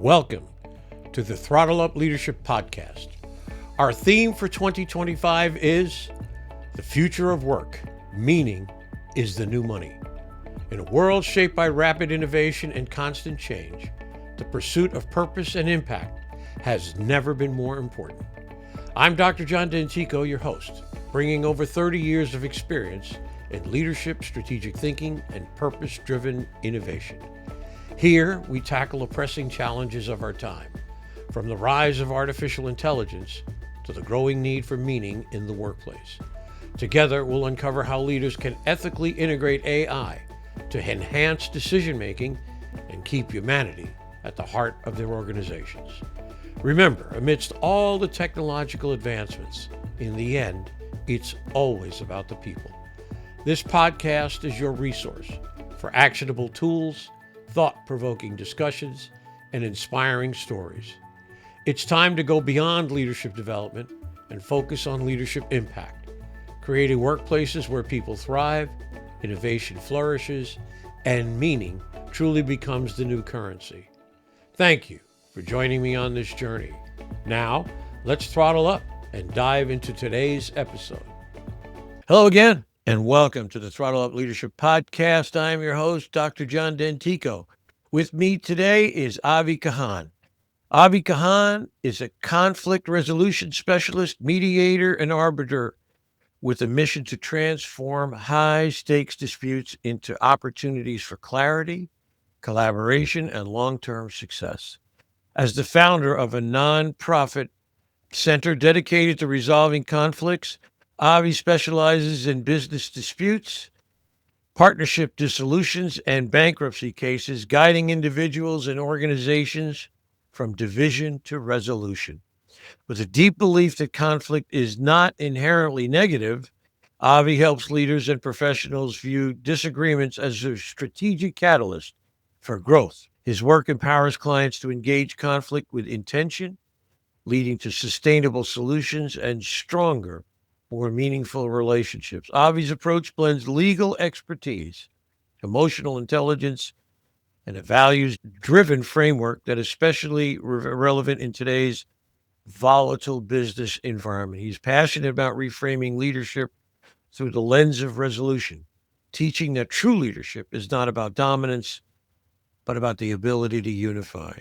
Welcome to the Throttle Up Leadership Podcast. Our theme for 2025 is the future of work. Meaning is the new money. In a world shaped by rapid innovation and constant change, the pursuit of purpose and impact has never been more important. I'm Dr. John Dentico, your host, bringing over 30 years of experience in leadership, strategic thinking, and purpose-driven innovation. Here, we tackle the pressing challenges of our time, from the rise of artificial intelligence to the growing need for meaning in the workplace. Together, we'll uncover how leaders can ethically integrate AI to enhance decision-making and keep humanity at the heart of their organizations. Remember, amidst all the technological advancements, in the end, it's always about the people. This podcast is your resource for actionable tools, thought-provoking discussions, and inspiring stories. It's time to go beyond leadership development and focus on leadership impact, creating workplaces where people thrive, innovation flourishes, and meaning truly becomes the new currency. Thank you for joining me on this journey. Now, let's throttle up and dive into today's episode. Hello again, and welcome to the Throttle Up Leadership Podcast. I'm your host, Dr. John Dentico. With me today is Avi Kahan. Avi Kahan is a conflict resolution specialist, mediator, and arbiter with a mission to transform high-stakes disputes into opportunities for clarity, collaboration, and long-term success. As the founder of a nonprofit center dedicated to resolving conflicts, Avi specializes in business disputes, partnership dissolutions, and bankruptcy cases, guiding individuals and organizations from division to resolution. With a deep belief that conflict is not inherently negative, Avi helps leaders and professionals view disagreements as a strategic catalyst for growth. His work empowers clients to engage conflict with intention, leading to sustainable solutions and stronger, more meaningful relationships. Avi's approach blends legal expertise, emotional intelligence, and a values-driven framework that is especially relevant in today's volatile business environment. He's passionate about reframing leadership through the lens of resolution, teaching that true leadership is not about dominance, but about the ability to unify.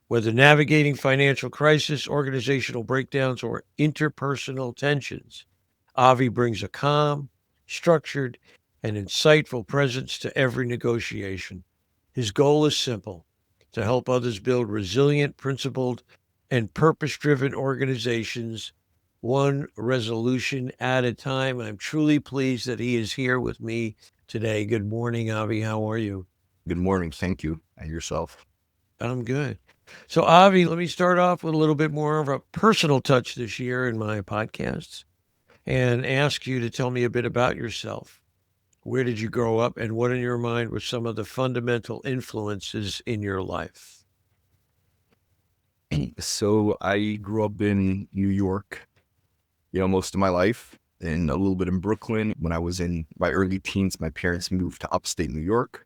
Whether navigating financial crisis, organizational breakdowns, or interpersonal tensions, Avi brings a calm, structured, and insightful presence to every negotiation. His goal is simple: to help others build resilient, principled, and purpose-driven organizations, one resolution at a time. I'm truly pleased that he is here with me today. Good morning, Avi. How are you? Good morning. Thank you. And yourself? I'm good. So, Avi, let me start off with a little bit more of a personal touch this year in my podcasts and ask you to tell me a bit about yourself. Where did you grow up, and what in your mind were some of the fundamental influences in your life? So I grew up in New York, most of my life, and a little bit in Brooklyn. When I was in my early teens, my parents moved to upstate New York,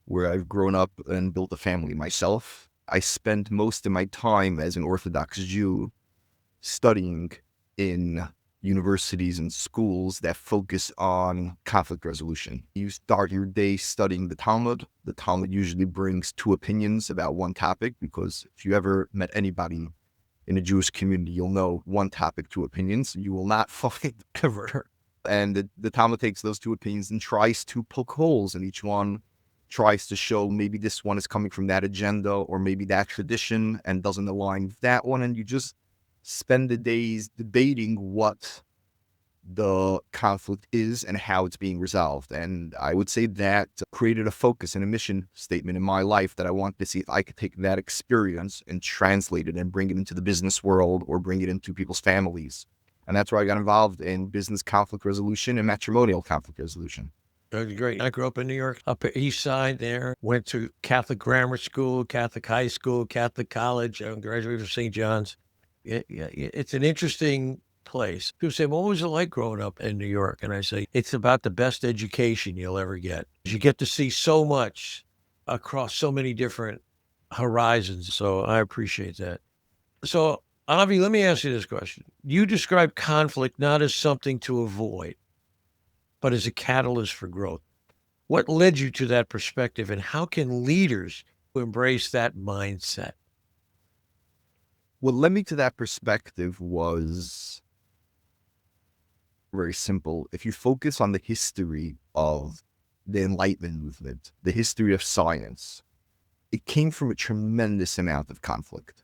where I've grown up and built a family myself. I spent most of my time as an Orthodox Jew studying in universities and schools that focus on conflict resolution. You start your day studying the Talmud. The Talmud usually brings two opinions about one topic, because if you ever met anybody in a Jewish community, you'll know one topic, two opinions. You will not find the converter. And the Talmud takes those two opinions and tries to poke holes in each one, tries to show maybe this one is coming from that agenda or maybe that tradition and doesn't align with that one. And you just spend the days debating what the conflict is and how it's being resolved. And I would say that created a focus and a mission statement in my life that I wanted to see if I could take that experience and translate it and bring it into the business world or bring it into people's families. And that's where I got involved in business conflict resolution and matrimonial conflict resolution. That's great. I grew up in New York, Upper East Side there. Went to Catholic grammar school, Catholic high school, Catholic college. I graduated from St. John's. It's an interesting place. People say, well, what was it like growing up in New York? And I say, it's about the best education you'll ever get. You get to see so much across so many different horizons. So I appreciate that. So, Avi, let me ask you this question. You describe conflict not as something to avoid, but as a catalyst for growth. What led you to that perspective, and how can leaders embrace that mindset? What led me to that perspective was very simple. If you focus on the history of the Enlightenment movement, the history of science, it came from a tremendous amount of conflict.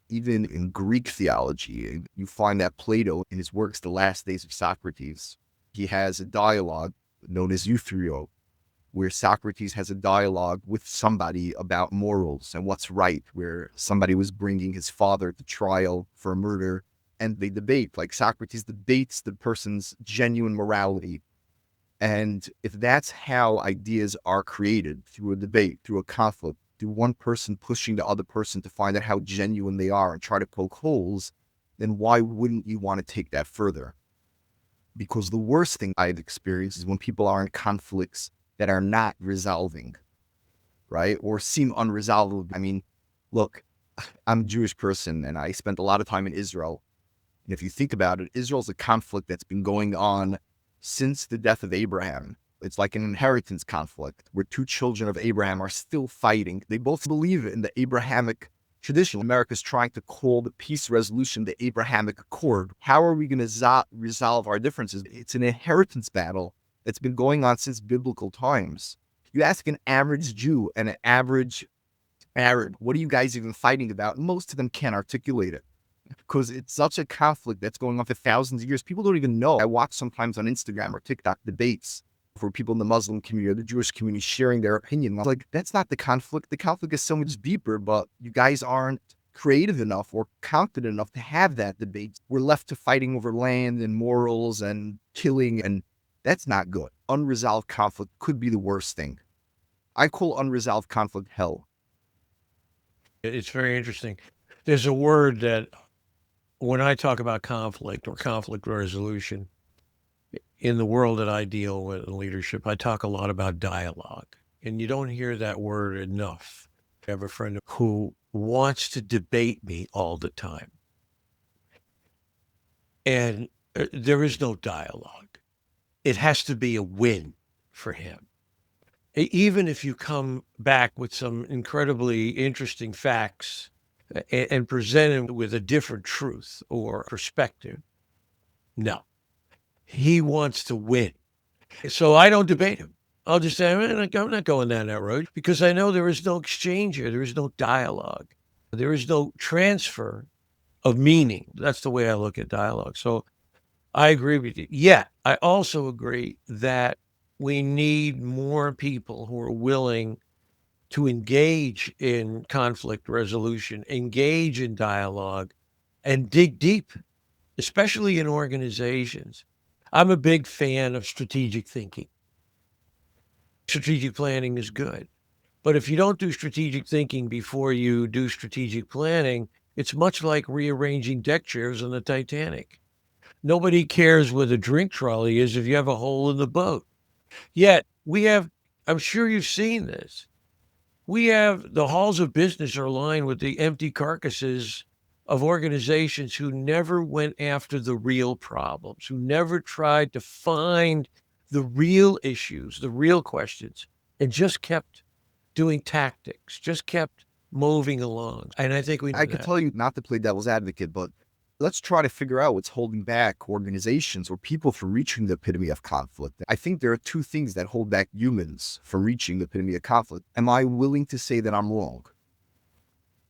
Even in Greek theology, you find that Plato, in his works, The Last Days of Socrates, he has a dialogue known as Euthyrio, where Socrates has a dialogue with somebody about morals and what's right, where somebody was bringing his father to trial for murder, and they debate, like Socrates debates the person's genuine morality. And if that's how ideas are created, through a debate, through a conflict, through one person pushing the other person to find out how genuine they are and try to poke holes, then why wouldn't you want to take that further? Because the worst thing I've experienced is when people are in conflicts that are not resolving, right? Or seem unresolvable. I mean, look, I'm a Jewish person and I spent a lot of time in Israel. And if you think about it, Israel's a conflict that's been going on since the death of Abraham. It's like an inheritance conflict where two children of Abraham are still fighting. They both believe in the Abrahamic tradition. America's trying to call the peace resolution the Abrahamic Accord. How are we going to resolve our differences? It's an inheritance battle that's been going on since biblical times. You ask an average Jew and an average Arab, what are you guys even fighting about? Most of them can't articulate it because it's such a conflict that's going on for thousands of years. People don't even know. I watch sometimes on Instagram or TikTok debates for people in the Muslim community or the Jewish community sharing their opinion. I'm like, that's not the conflict. The conflict is so much deeper, but you guys aren't creative enough or confident enough to have that debate. We're left to fighting over land and morals and killing, and that's not good. Unresolved conflict could be the worst thing. I call unresolved conflict hell. It's very interesting. There's a word that when I talk about conflict or conflict resolution, in the world that I deal with in leadership, I talk a lot about dialogue. And you don't hear that word enough. I have a friend who wants to debate me all the time. And there is no dialogue. It has to be a win for him. Even if you come back with some incredibly interesting facts and present him with a different truth or perspective, no, he wants to win. So I don't debate him. I'll just say, I'm not going down that road because I know there is no exchange here. There is no dialogue. There is no transfer of meaning. That's the way I look at dialogue. So I agree with you. Yeah, I also agree that we need more people who are willing to engage in conflict resolution, engage in dialogue, and dig deep, especially in organizations. I'm a big fan of strategic thinking. Strategic planning is good. But if you don't do strategic thinking before you do strategic planning, it's much like rearranging deck chairs on the Titanic. Nobody cares where the drink trolley is if you have a hole in the boat. Yet we have, I'm sure you've seen this, we have the halls of business are lined with the empty carcasses of organizations who never went after the real problems, who never tried to find the real issues, the real questions, and just kept doing tactics, just kept moving along. And I think we know I could that. tell you not to play devil's advocate, but let's try to figure out what's holding back organizations or people from reaching the epitome of conflict. I think there are two things that hold back humans from reaching the epitome of conflict. Am I willing to say that I'm wrong?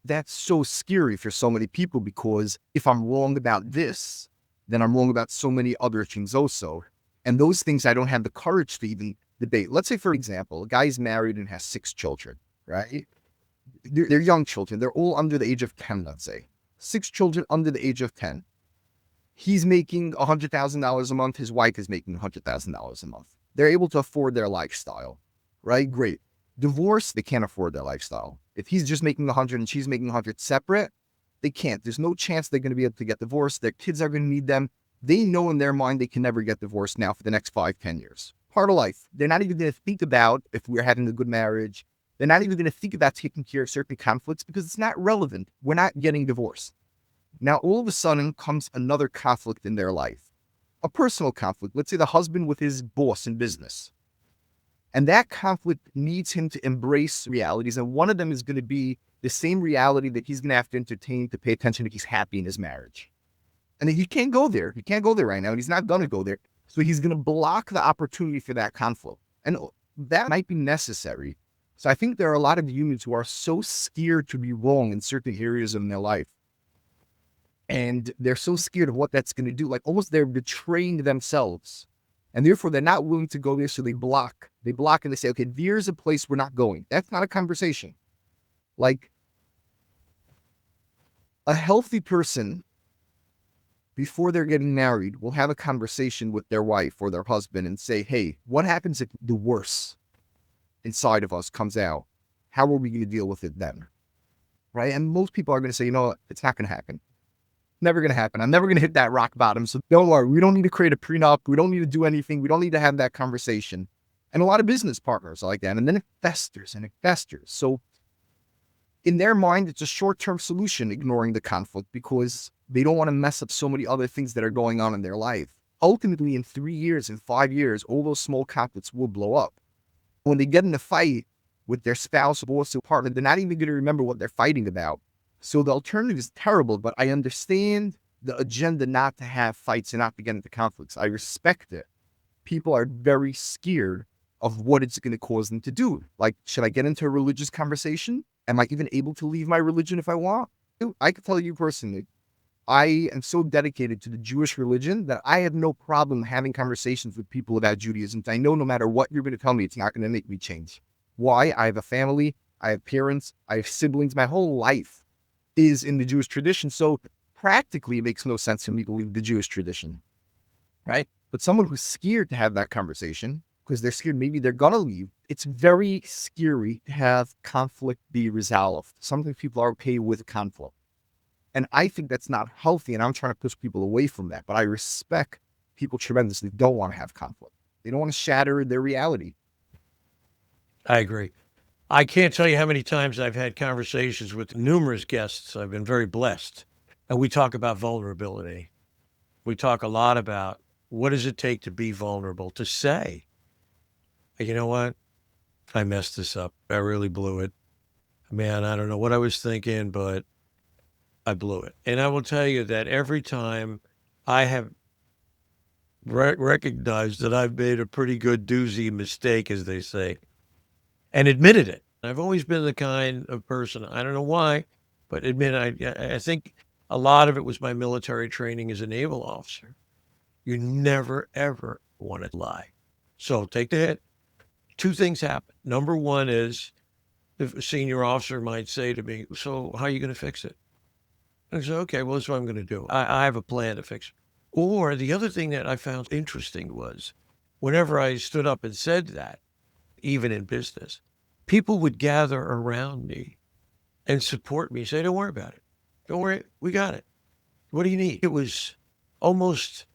That's so scary for so many people because if I'm wrong about this, then I'm wrong about so many other things also. And those things I don't have the courage to even debate. Let's say, for example, a guy's married and has 6 children, right? They're young children. They're all under the age of 10, let's say. 6 children under the age of 10. He's making $100,000 a month. His wife is making $100,000 a month. They're able to afford their lifestyle, right? Great. Divorce, they can't afford their lifestyle. If he's just making 100 and she's making 100 separate, they can't. There's no chance they're going to be able to get divorced. Their kids are going to need them. They know in their mind they can never get divorced now for the next 5-10 years. Part of life. They're not even going to think about if we're having a good marriage, They're not even going to think about taking care of certain conflicts because it's not relevant. We're not getting divorced. Now, all of a sudden comes another conflict in their life, a personal conflict. Let's say the husband with his boss in business. And that conflict needs him to embrace realities. And one of them is going to be the same reality that he's going to have to entertain to pay attention if he's happy in his marriage. And he can't go there. He can't go there right now. And he's not going to go there. So he's going to block the opportunity for that conflict. And that might be necessary. So I think there are a lot of humans who are so scared to be wrong in certain areas in their life. And they're so scared of what that's going to do. Like almost they're betraying themselves. And therefore, they're not willing to go there. So they block. They block and they say, okay, there's a place we're not going. That's not a conversation. Like a healthy person, before they're getting married, will have a conversation with their wife or their husband and say, hey, what happens if the worst inside of us comes out? How are we going to deal with it then? Right? And most people are going to say, you know what? It's not going to happen. Never going to happen. I'm never going to hit that rock bottom. So don't worry. We don't need to create a prenup. We don't need to do anything. We don't need to have that conversation. And a lot of business partners are like that. And then investors. So in their mind, it's a short-term solution, ignoring the conflict, because they don't want to mess up so many other things that are going on in their life. Ultimately, in 3 years, in 5 years, all those small conflicts will blow up. When they get in a fight with their spouse, boss, or partner, they're not even going to remember what they're fighting about. So the alternative is terrible, but I understand the agenda not to have fights and not to get into conflicts. I respect it. People are very scared of what it's going to cause them to do. Like, should I get into a religious conversation? Am I even able to leave my religion if I want? I can tell you personally, I am so dedicated to the Jewish religion that I have no problem having conversations with people about Judaism. I know no matter what you're going to tell me, it's not going to make me change. Why? I have a family, I have parents, I have siblings. My whole life is in the Jewish tradition. So practically it makes no sense for me to leave the Jewish tradition, right? But someone who's scared to have that conversation because they're scared maybe they're going to leave, it's very scary to have conflict be resolved. Sometimes people are okay with conflict. And I think that's not healthy, and I'm trying to push people away from that. But I respect people tremendously don't want to have conflict. They don't want to shatter their reality. I agree. I can't tell you how many times I've had conversations with numerous guests. I've been very blessed. And we talk about vulnerability. We talk a lot about what does it take to be vulnerable, to say, you know what? I messed this up. I really blew it. Man, I don't know what I was thinking, but I blew it. And I will tell you that every time I have recognized that I've made a pretty good doozy mistake, as they say, and admitted it. I've always been the kind of person, I don't know why, but I think a lot of it was my military training as a naval officer. You never, ever want to lie. So take the hit. Two things happen. Number one is if a senior officer might say to me, so how are you going to fix it? I say, okay, well, that's what I'm going to do. I have a plan to fix it. Or the other thing that I found interesting was whenever I stood up and said that, even in business, people would gather around me and support me, say, don't worry about it. Don't worry, we got it. What do you need? It was almost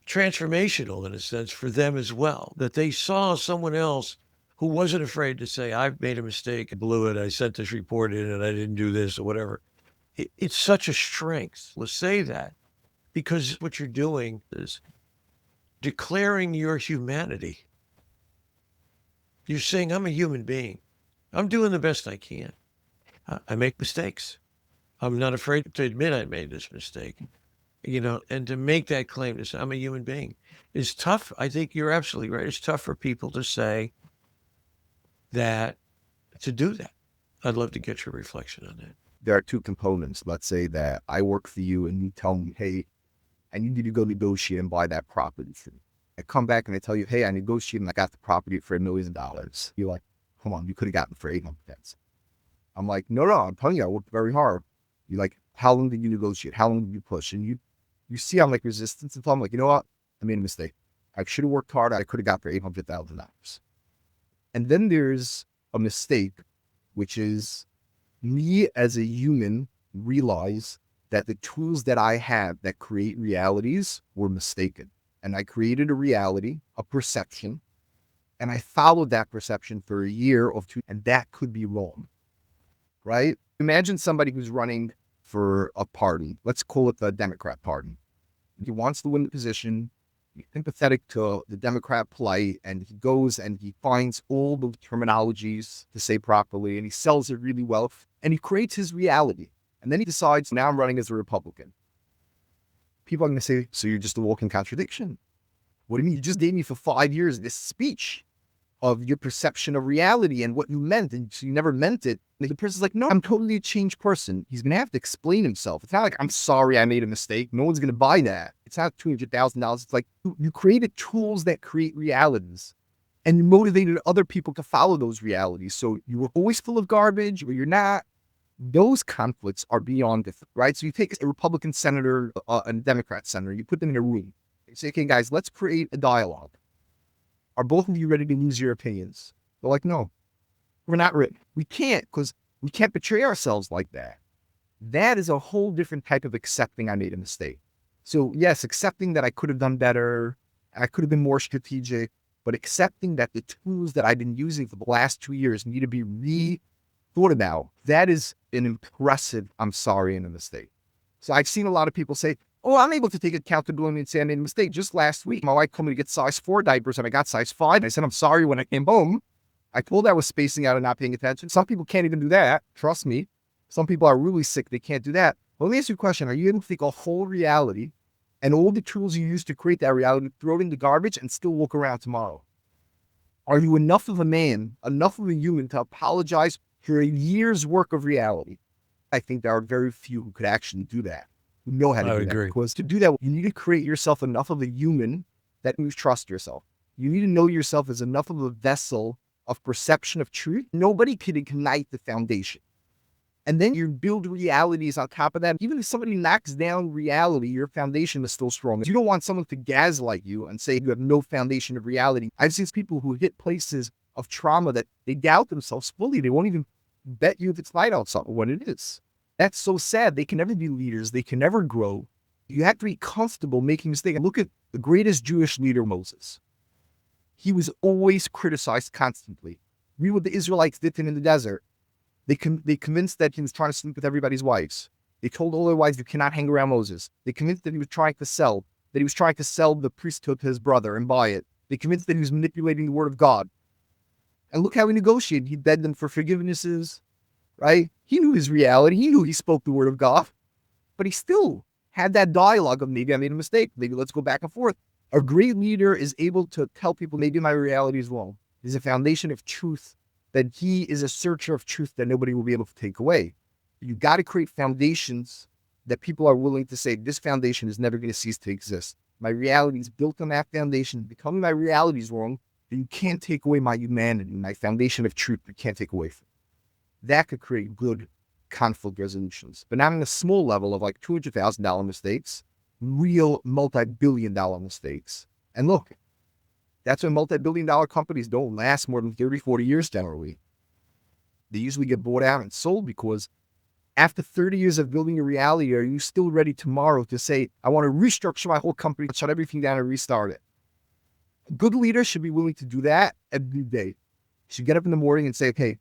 transformational in a sense for them as well, that they saw someone else who wasn't afraid to say, I've made a mistake, I blew it, I sent this report in and I didn't do this or whatever. It's such a strength. Let's say that, because what you're doing is declaring your humanity. You're saying, I'm a human being. I'm doing the best I can. I make mistakes. I'm not afraid to admit I made this mistake. And to make that claim, to say I'm a human being, is tough. I think you're absolutely right. It's tough for people to say that, to do that. I'd love to get your reflection on that. There are two components. Let's say that I work for you and you tell me, hey, I need you to go negotiate and buy that property for me. I come back and I tell you, hey, I negotiated and I got the property for $1 million. You're like, come on, you could have gotten it for $800. I'm like, no, I'm telling you, I worked very hard. You're like, how long did you negotiate? How long did you push? And you see I'm like resistance. And I'm like, you know what? I made a mistake. I should have worked hard. I could have got for $800,000. And then there's a mistake, which is me as a human realize that the tools that I have that create realities were mistaken. And I created a reality, a perception And I followed that perception for a year or two, and that could be wrong, right? Imagine somebody who's running for a party. Let's call it the Democrat Party. He wants to win the position. He's sympathetic to the Democrat plight, and he goes and he finds all the terminologies to say properly, and he sells it really well, and he creates his reality. And then he decides, now I'm running as a Republican. People are going to say, so you're just a walking contradiction. What do you mean? You just gave me for 5 years this speech of your perception of reality and what you meant, and so you never meant it. And the person's like, no, I'm totally a changed person. He's going to have to explain himself. It's not like, I'm sorry I made a mistake. No one's going to buy that. It's not $200,000. It's like you created tools that create realities, and you motivated other people to follow those realities. So you were always full of garbage, or you're not. Those conflicts are beyond different, right? So you take a Republican senator and a Democrat senator, you put them in a room. You say, okay, guys, let's create a dialogue. Are both of you ready to lose your opinions? They're like, no, we're not ready. We can't, because we can't betray ourselves like that. That is a whole different type of accepting I made a mistake. So yes, accepting that I could have done better, I could have been more strategic, but accepting that the tools that I've been using for the last 2 years need to be thought about. That is an impressive, I'm sorry, and a mistake. So I've seen a lot of people say, oh, I'm able to take accountability and say I made a mistake. Just last week, my wife told me to get size 4 diapers and I got size 5. I said, I'm sorry when I came home. I told I was spacing out and not paying attention. Some people can't even do that. Trust me. Some people are really sick. They can't do that. Well, let me ask you a question. Are you able to take a whole reality and all the tools you use to create that reality, throw it in the garbage and still walk around tomorrow? Are you enough of a man, enough of a human to apologize for a year's work of reality? I think there are very few who could actually do that, who know how to do that. Because to do that, you need to create yourself enough of a human that you trust yourself. You need to know yourself as enough of a vessel of perception of truth. Nobody can ignite the foundation. And then you build realities on top of that. Even if somebody knocks down reality, your foundation is still strong. You don't want someone to gaslight you and say you have no foundation of reality. I've seen people who hit places of trauma that they doubt themselves fully. They won't even bet you if it's light outside what it is. That's so sad. They can never be leaders. They can never grow. You have to be comfortable making mistakes. Look at the greatest Jewish leader, Moses. He was always criticized constantly. Read what the Israelites did to him in the desert. They convinced that he was trying to sleep with everybody's wives. They told all their wives, you cannot hang around Moses. They convinced that he was trying to sell the priesthood to his brother and buy it. They convinced that he was manipulating the word of God. And look how he negotiated. He begged them for forgivenesses, right? He knew his reality. He knew he spoke the word of God, but he still had that dialogue of maybe I made a mistake. Maybe let's go back and forth. A great leader is able to tell people maybe my reality is wrong. There's a foundation of truth, that he is a searcher of truth that nobody will be able to take away. You got to create foundations that people are willing to say, this foundation is never going to cease to exist. My reality is built on that foundation. Becoming my reality is wrong, then you can't take away my humanity, my foundation of truth. You can't take away from it. That could create good conflict resolutions. But not on a small level of like $200,000 mistakes, real multi-billion-dollar mistakes. And look, that's when multi-billion-dollar companies don't last more than 30, 40 years generally. They usually get bought out and sold because after 30 years of building a reality, are you still ready tomorrow to say, I want to restructure my whole company, shut everything down and restart it? A good leader should be willing to do that every day. You should get up in the morning and say, okay,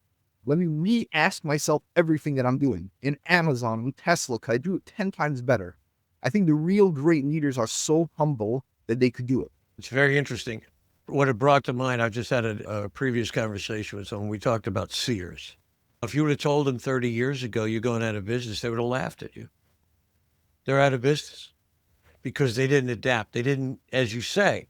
let me re-ask myself everything that I'm doing. In Amazon, in Tesla, could I do it 10 times better? I think the real great leaders are so humble that they could do it. It's very interesting. What it brought to mind, I just had a previous conversation with someone. We talked about Sears. If you would have told them 30 years ago you're going out of business, they would have laughed at you. They're out of business because they didn't adapt. They didn't, as you say,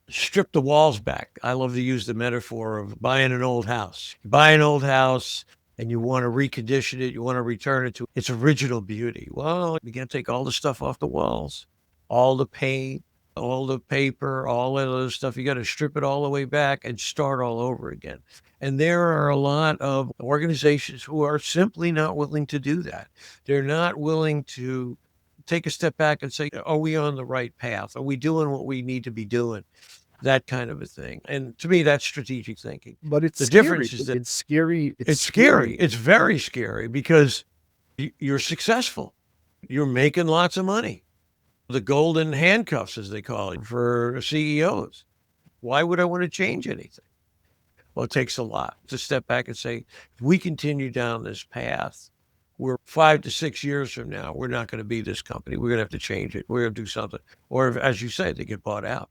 strip the walls back. I love to use the metaphor of buying an old house. You buy an old house and you want to recondition it. You want to return it to its original beauty. Well, you got to take all the stuff off the walls, all the paint, all the paper, all that other stuff. You got to strip it all the way back and start all over again. And there are a lot of organizations who are simply not willing to do that. They're not willing to take a step back and say, are we on the right path? Are we doing what we need to be doing? That kind of a thing. And to me, that's strategic thinking. But it's the scary. Difference is that it's scary. It's scary. It's very scary because you're successful. You're making lots of money. The golden handcuffs, as they call it, for CEOs. Why would I want to change anything? Well, it takes a lot to step back and say, if we continue down this path, we're 5 to 6 years from now, we're not going to be this company. We're going to have to change it. We're going to do something. Or if, as you say, they get bought out.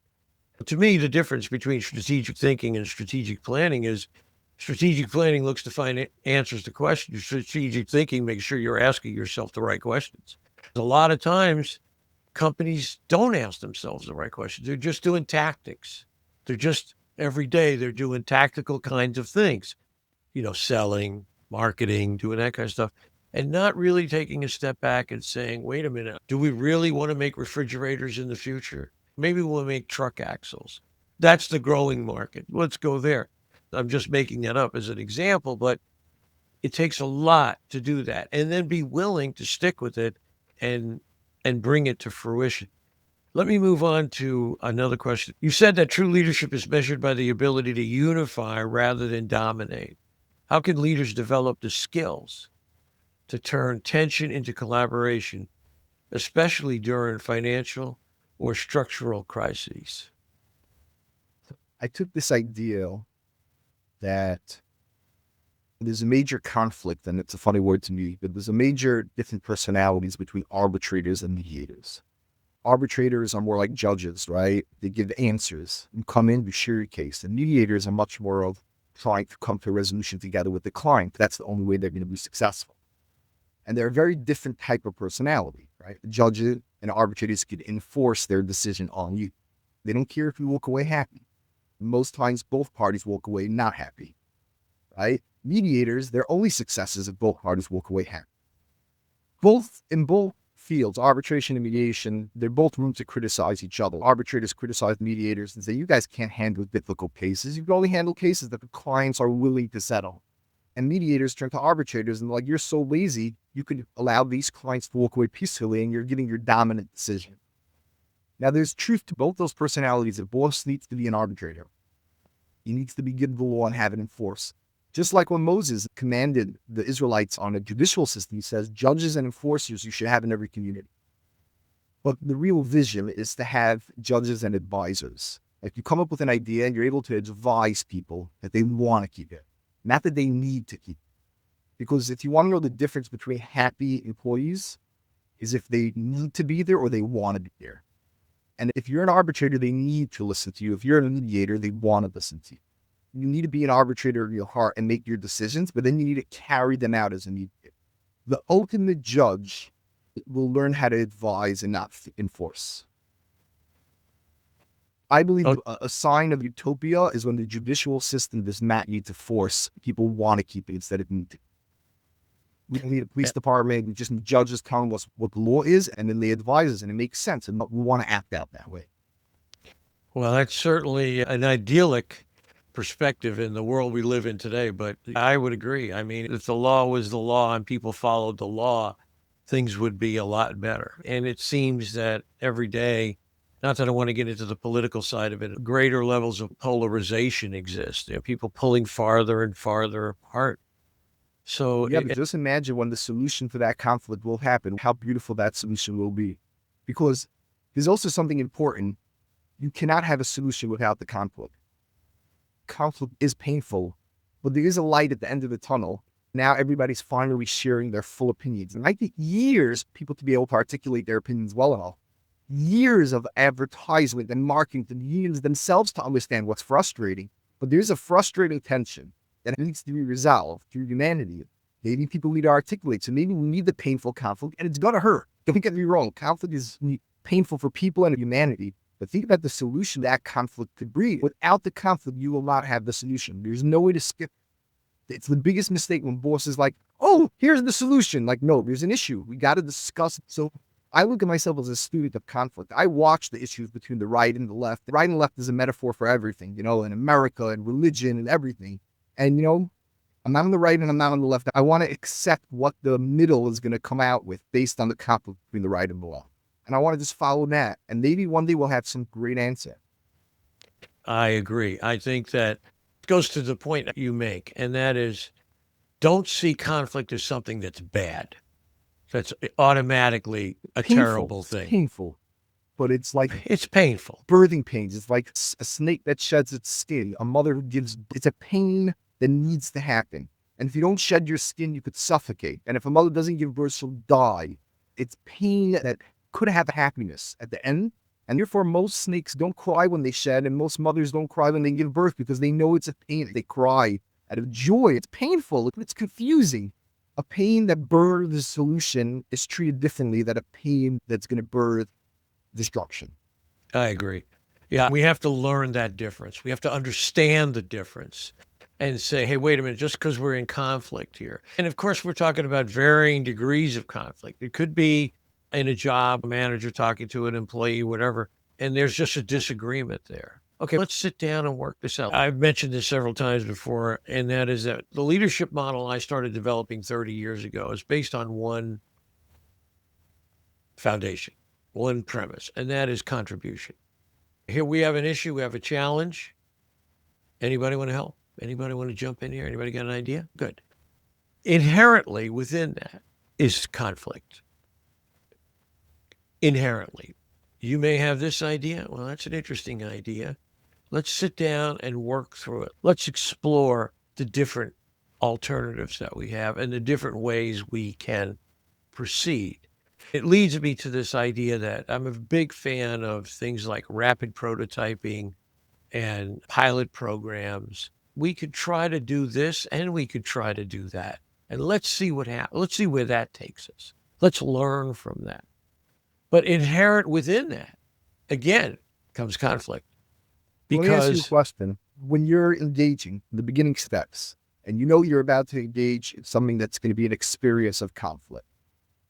To me, the difference between strategic thinking and strategic planning is strategic planning looks to find answers to questions. Strategic thinking makes sure you're asking yourself the right questions. A lot of times, companies don't ask themselves the right questions. They're just doing tactics. They're just every day they're doing tactical kinds of things, selling, marketing, doing that kind of stuff, and not really taking a step back and saying, wait a minute, do we really want to make refrigerators in the future? Maybe we'll make truck axles. That's the growing market. Let's go there. I'm just making that up as an example, but it takes a lot to do that, and then be willing to stick with it and bring it to fruition. Let me move on to another question. You said that true leadership is measured by the ability to unify rather than dominate. How can leaders develop the skills to turn tension into collaboration, especially during financial or structural crises? I took this idea that there's a major conflict, and it's a funny word to me, but there's a major different personalities between arbitrators and mediators. Arbitrators are more like judges, right? They give answers and come in to share your case. And mediators are much more of trying to come to a resolution together with the client. That's the only way they're going to be successful. And they're a very different type of personality, right? Judges and arbitrators could enforce their decision on you. They don't care if you walk away happy. Most times, both parties walk away not happy, right? Mediators, their only success is if both parties walk away happy. In both fields, arbitration and mediation, they're both room to criticize each other. Arbitrators criticize mediators and say, you guys can't handle difficult cases. You can only handle cases that the clients are willing to settle. And mediators turn to arbitrators and like, you're so lazy, you could allow these clients to walk away peacefully and you're getting your dominant decision. Now, there's truth to both those personalities. A boss needs to be an arbitrator. He needs to be given the law and have it enforced. Just like when Moses commanded the Israelites on a judicial system, he says, judges and enforcers you should have in every community. But the real vision is to have judges and advisors. If you come up with an idea and you're able to advise people that they want to keep it, not that they need to keep it. Because if you want to know the difference between happy employees is if they need to be there or they want to be there. And if you're an arbitrator, they need to listen to you. If you're a mediator, they want to listen to you. You need to be an arbitrator in your heart and make your decisions, but then you need to carry them out as a mediator. The ultimate judge will learn how to advise and not enforce. I believe a sign of utopia is when the judicial system does not need to force. People want to keep it instead of need to. We don't need a police department. We just need judges telling us what the law is, and then they advise us, and it makes sense. And we want to act out that way. Well, that's certainly an idyllic perspective in the world we live in today, but I would agree. I mean, if the law was the law and people followed the law, things would be a lot better. And it seems that every day, not that I want to get into the political side of it, greater levels of polarization exist. People pulling farther and farther apart. So yeah, but just imagine when the solution for that conflict will happen, how beautiful that solution will be. Because there's also something important. You cannot have a solution without the conflict. Conflict is painful, but there is a light at the end of the tunnel. Now everybody's finally sharing their full opinions. And I think years people to be able to articulate their opinions well enough. Years of advertisement and marketing to unions themselves to understand what's frustrating. But there's a frustrating tension that needs to be resolved through humanity. Maybe people need to articulate. So maybe we need the painful conflict, and it's going to hurt. Don't get me wrong. Conflict is painful for people and humanity. But think about the solution that conflict could bring. Without the conflict, you will not have the solution. There's no way to skip. It's the biggest mistake when bosses like, oh, here's the solution. Like, no, there's an issue. We got to discuss it. So I look at myself as a student of conflict. I watch the issues between the right and the left. The right and left is a metaphor for everything, in America and religion and everything. And, I'm not on the right and I'm not on the left. I want to accept what the middle is going to come out with based on the conflict between the right and the left. And I want to just follow that. And maybe one day we'll have some great answer. I agree. I think that goes to the point that you make, and that is, don't see conflict as something that's bad. That's automatically a terrible thing. Painful. but it's like It's painful. birthing pains. It's like a snake that sheds its skin. A mother who gives, it's a pain that needs to happen. And if you don't shed your skin, you could suffocate. And if a mother doesn't give birth, she'll die. It's pain that could have happiness at the end. And therefore, most snakes don't cry when they shed, and most mothers don't cry when they give birth because they know it's a pain. They cry out of joy. It's painful. It's confusing. A pain that births solution is treated differently than a pain that's going to birth destruction. I agree. Yeah, we have to learn that difference. We have to understand the difference and say, hey, wait a minute, just because we're in conflict here. And of course, we're talking about varying degrees of conflict. It could be in a job, a manager talking to an employee, whatever, and there's just a disagreement there. Okay, let's sit down and work this out. I've mentioned this several times before, and that is that the leadership model I started developing 30 years ago is based on one foundation, one premise, and that is contribution. Here we have an issue, we have a challenge. Anybody want to help? Anybody want to jump in here? Anybody got an idea? Good. Inherently within that is conflict. Inherently. You may have this idea. Well, that's an interesting idea. Let's sit down and work through it. Let's explore the different alternatives that we have and the different ways we can proceed. It leads me to this idea that I'm a big fan of things like rapid prototyping and pilot programs. We could try to do this and we could try to do that. And let's see what happens. Let's see where that takes us. Let's learn from that. But inherent within that, again, comes conflict. Let me ask you a Because question. When you're engaging the beginning steps and you know you're about to engage in something that's going to be an experience of conflict,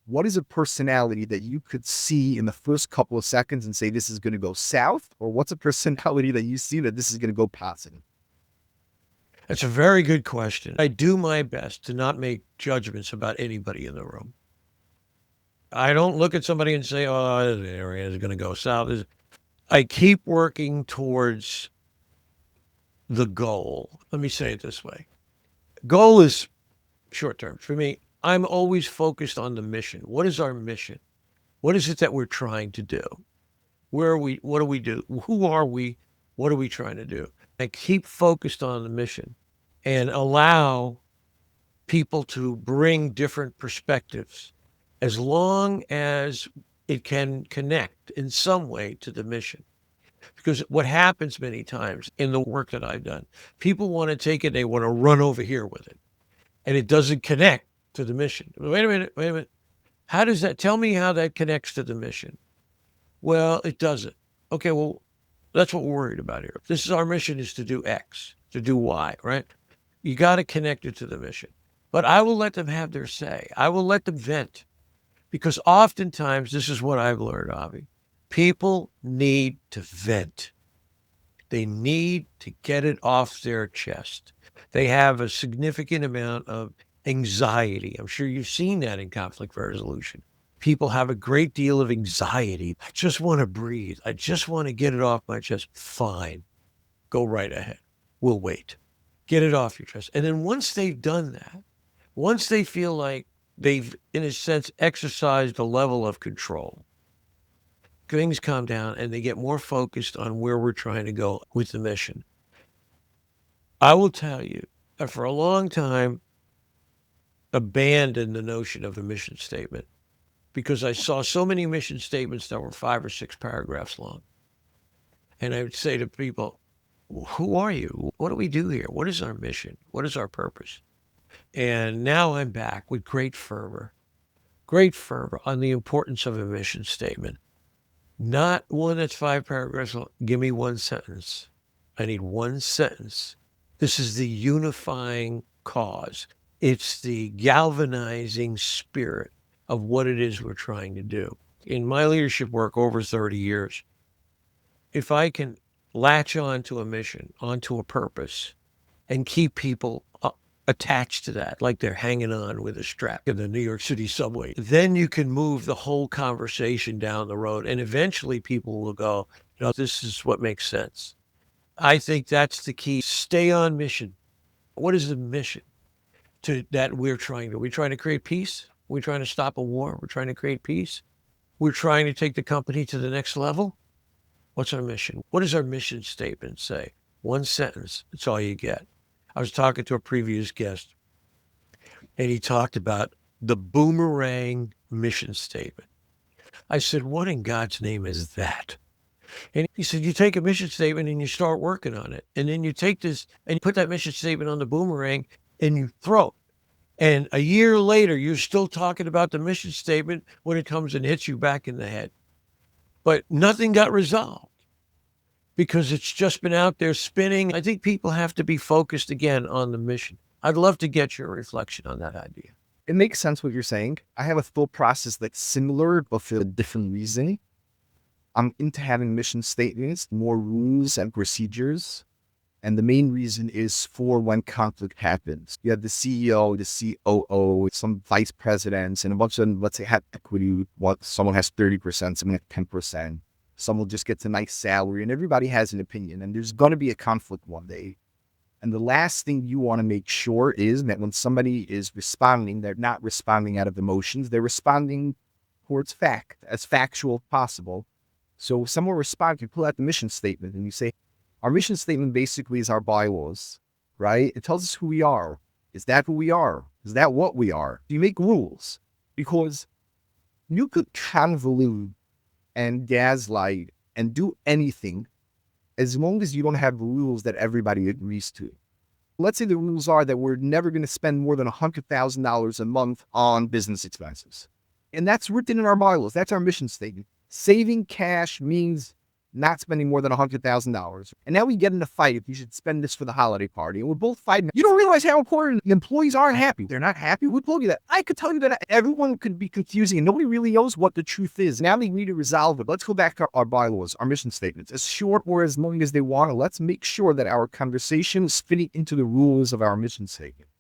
what is a personality that you could see in the first couple of seconds and say this is going to go south? Or what's a personality that you see that this is going to go positive? that's a very good question. I do my best to not make judgments about anybody in the room. I don't look at somebody and say, oh, this area is going to go south. I keep working towards the goal. Let me say it this way. Goal is short term. For me, I'm always focused on the mission. What is our mission? What is it that we're trying to do? Where are we? What do we do? Who are we? What are we trying to do? I keep focused on the mission and allow people to bring different perspectives as long as it can connect in some way to the mission. Because what happens many times in the work that I've done, people want to take it, they want to run over here with it, and it doesn't connect to the mission. Wait a minute. How does that, tell me how that connects to the mission? Well, it doesn't. Okay, well, that's what we're worried about here. This is our mission, is to do X, to do Y, right? You got to connect it to the mission. But I will let them have their say. I will let them vent. Because oftentimes, this is what I've learned, Avi. People need to vent. They need to get it off their chest. They have a significant amount of anxiety. I'm sure you've seen that in conflict resolution. People have a great deal of anxiety. I just want to breathe. I just want to get it off my chest. Fine. Go right ahead. We'll wait. Get it off your chest. And then once they've done that, once they feel like they've, in a sense, exercised a level of control, things calm down and they get more focused on where we're trying to go with the mission. I will tell you that for a long time, abandoned the notion of a mission statement because I saw so many mission statements that were 5 or 6 paragraphs long. And I would say to people, who are you? What do we do here? What is our mission? What is our purpose? And now I'm back with great fervor on the importance of a mission statement. Not one that's 5 paragraphs long. Give me one sentence. I need one sentence. This is the unifying cause. It's the galvanizing spirit of what it is we're trying to do. In my leadership work over 30 years, if I can latch on to a mission, onto a purpose, and keep people attached to that, like they're hanging on with a strap in the New York City subway, then you can move the whole conversation down the road. And eventually people will go, this is what makes sense. I think that's the key. Stay on mission. What is the mission that we're trying to? Are we trying to create peace? Are we trying to stop a war? We're trying to create peace. we're trying to take the company to the next level. What's our mission? What does our mission statement say? One sentence. That's all you get. I was talking to a previous guest, and he talked about the boomerang mission statement. I said, what in God's name is that? And he said, you take a mission statement and you start working on it. And then you take this and you put that mission statement on the boomerang and you throw it. And a year later, you're still talking about the mission statement when it comes and hits you back in the head. But nothing got resolved because it's just been out there spinning. I think people have to be focused again on the mission. I'd love to get your reflection on that idea. It makes sense what you're saying. I have a thought process that's similar, but for a different reason. I'm into having mission statements, more rules and procedures. And the main reason is for when conflict happens. You have the CEO, the COO, some vice presidents, and a bunch of them, let's say, have equity. Someone has 30%, someone has 10%. Someone just gets a nice salary, and everybody has an opinion. And there's going to be a conflict one day. And the last thing you want to make sure is that when somebody is responding, they're not responding out of emotions. They're responding towards fact, as factual as possible. So if someone responds, you pull out the mission statement and you say, our mission statement basically is our bylaws, right? It tells us who we are. Is that who we are? Is that what we are? You make rules because you could convolute and gaslight and do anything as long as you don't have rules that everybody agrees to. Let's say the rules are that we're never going to spend more than $100,000 a month on business expenses. And that's written in our bylaws. That's our mission statement. Saving cash means not spending more than $100,000. And now we get in a fight if you should spend this for the holiday party. And we're both fighting. You don't realize how important the employees aren't happy. They're not happy. Who told you that? I could tell you that everyone could be confusing and nobody really knows what the truth is. Now they need to resolve it. Let's go back to our bylaws, our mission statements. As short or as long as they want. Let's make sure that our conversation is fitting into the rules of our mission statement.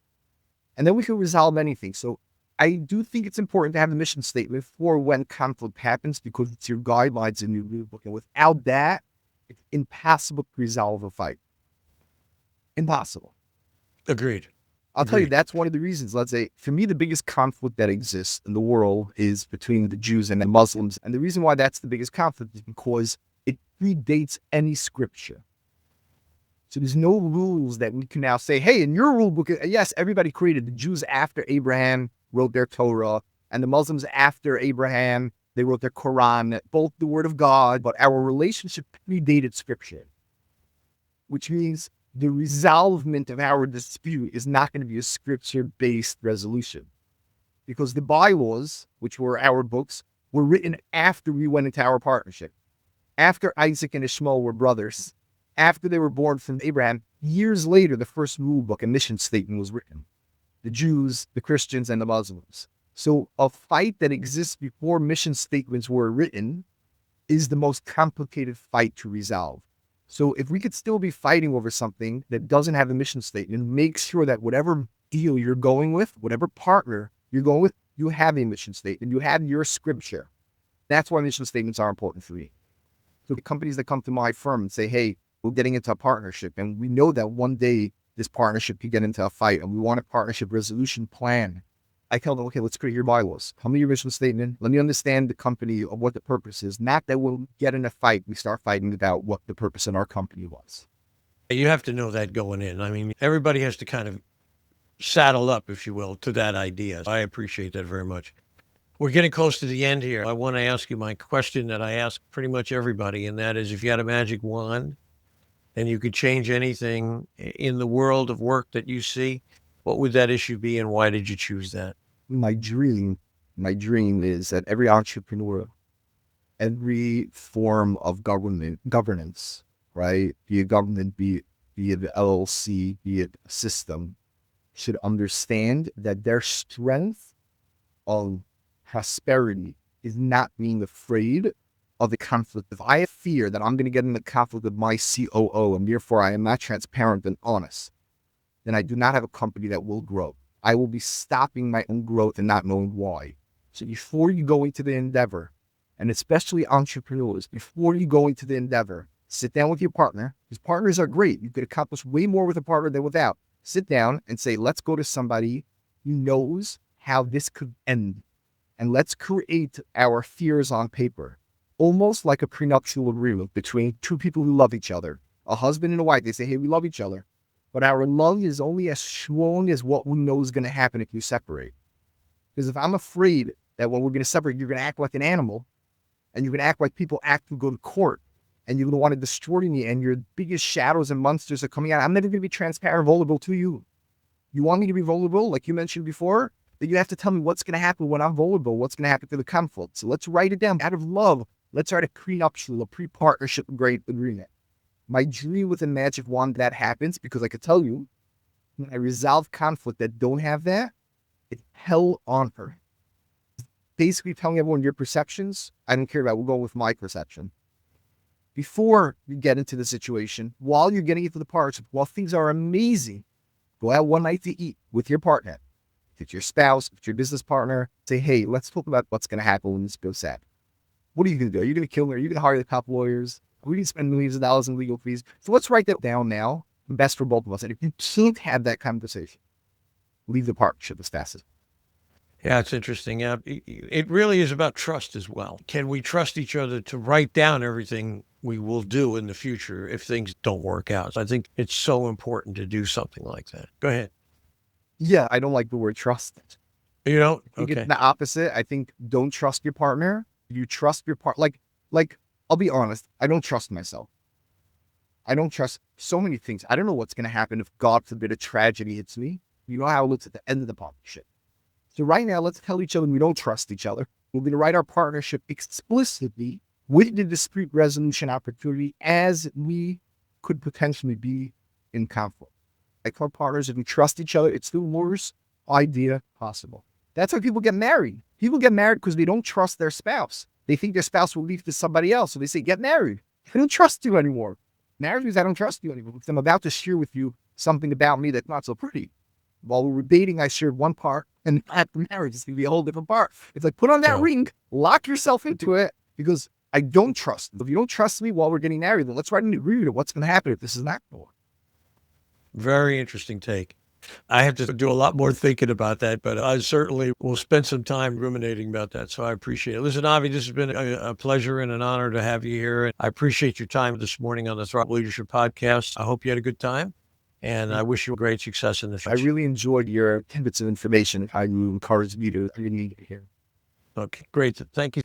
And then we can resolve anything. So I do think it's important to have a mission statement for when conflict happens because it's your guidelines in your rule book. And without that, it's impossible to resolve a fight. Impossible. Agreed. I'll tell you, that's one of the reasons. Let's say, for me, the biggest conflict that exists in the world is between the Jews and the Muslims. And the reason why that's the biggest conflict is because it predates any scripture. So there's no rules that we can now say, hey, in your rule book, yes, everybody created the Jews after Abraham wrote their Torah, and the Muslims after Abraham, they wrote their Quran, both the word of God, but our relationship predated scripture, which means the resolvement of our dispute is not going to be a scripture-based resolution because the bylaws, which were our books, were written after we went into our partnership, after Isaac and Ishmael were brothers, after they were born from Abraham. Years later, the first rule book and mission statement was written. The Jews, the Christians, and the Muslims. So a fight that exists before mission statements were written is the most complicated fight to resolve. So if we could still be fighting over something that doesn't have a mission statement, make sure that whatever deal you're going with, whatever partner you're going with, you have a mission statement, you have your scripture. That's why mission statements are important for me. So the companies that come to my firm and say, hey, we're getting into a partnership, and we know that one day this partnership could get into a fight, and we want a partnership resolution plan. I tell them, okay, let's create your bylaws. Tell me your mission statement. Let me understand the company of what the purpose is. Not that we'll get in a fight. We start fighting about what the purpose in our company was. You have to know that going in. I mean, everybody has to kind of saddle up, if you will, to that idea. I appreciate that very much. We're getting close to the end here. I want to ask you my question that I ask pretty much everybody, and that is, if you had a magic wand and you could change anything in the world of work that you see, what would that issue be and why did you choose that? My dream is that every entrepreneur, every form of governance, right? Be it government, be it the LLC, be it a system, should understand that their strength of prosperity is not being afraid of the conflict. If I have fear that I'm going to get in the conflict with my COO and therefore I am not transparent and honest, then I do not have a company that will grow. I will be stopping my own growth and not knowing why. So before you go into the endeavor, and especially entrepreneurs, before you go into the endeavor, sit down with your partner, because partners are great. You could accomplish way more with a partner than without. Sit down and say, let's go to somebody who knows how this could end. and let's create our fears on paper, almost like a prenuptial agreement between two people who love each other, a husband and a wife. They say, hey, we love each other, but our love is only as strong as what we know is going to happen if you separate. Because if I'm afraid that when we're going to separate, you're going to act like an animal, and you're going to act like people act who go to court, and you're going to want to destroy me, and your biggest shadows and monsters are coming out, I'm never going to be transparent, vulnerable to you. You want me to be vulnerable, like you mentioned before? Then you have to tell me what's going to happen when I'm vulnerable, what's going to happen to the conflict. So let's write it down. Out of love, let's write a prenuptial, a pre-partnership great agreement. My dream with a magic wand that happens, because I could tell you, when I resolve conflict that don't have that, it's hell on earth. Basically telling everyone your perceptions, I don't care about, we'll go with my perception. Before you get into the situation, while you're getting into the partnership, while things are amazing, go out one night to eat with your partner. If it's your spouse, if it's your business partner, say, hey, let's talk about what's going to happen when this goes sad. What are you going to do? Are you going to kill me? Are you going to hire the top lawyers? Are we going to spend millions of dollars in legal fees? So let's write that down now. Best for both of us. And if you can't have that conversation, leave the partnership as fast as. Yeah, it's interesting. It really is about trust as well. Can we trust each other to write down everything we will do in the future if things don't work out? So I think it's so important to do something like that. Go ahead. Yeah, I don't like the word trust. You don't? I think Okay. it's the opposite. I think don't trust your partner. You trust your partner. Like, I'll be honest. I don't trust myself. I don't trust so many things. I don't know what's going to happen if, God forbid, a tragedy hits me. You know how it looks at the end of the partnership. So right now, let's tell each other we don't trust each other. We're going to write our partnership explicitly with the dispute resolution opportunity as we could potentially be in conflict. Like our partners, if we trust each other, it's the worst idea possible. That's why people get married. People get married because they don't trust their spouse. They think their spouse will leave to somebody else. So they say, get married. I don't trust you anymore. Marriage means I don't trust you anymore because I'm about to share with you something about me that's not so pretty. While we were dating, I shared one part, and after marriage, it's going to be a whole different part. It's like, put on that ring, lock yourself into it, because I don't trust. If you don't trust me while we're getting married, then let's write an agreement of what's going to happen if this is not going. Very interesting take. I have to do a lot more thinking about that, but I certainly will spend some time ruminating about that. So I appreciate it. Listen, Avi, this has been a pleasure and an honor to have you here. I appreciate your time this morning on the Throttle Up Leadership Podcast. I hope you had a good time, and I wish you great success in the future. I really enjoyed your tidbits of information. How you encouraged me to really hear. Okay, great. Thank you.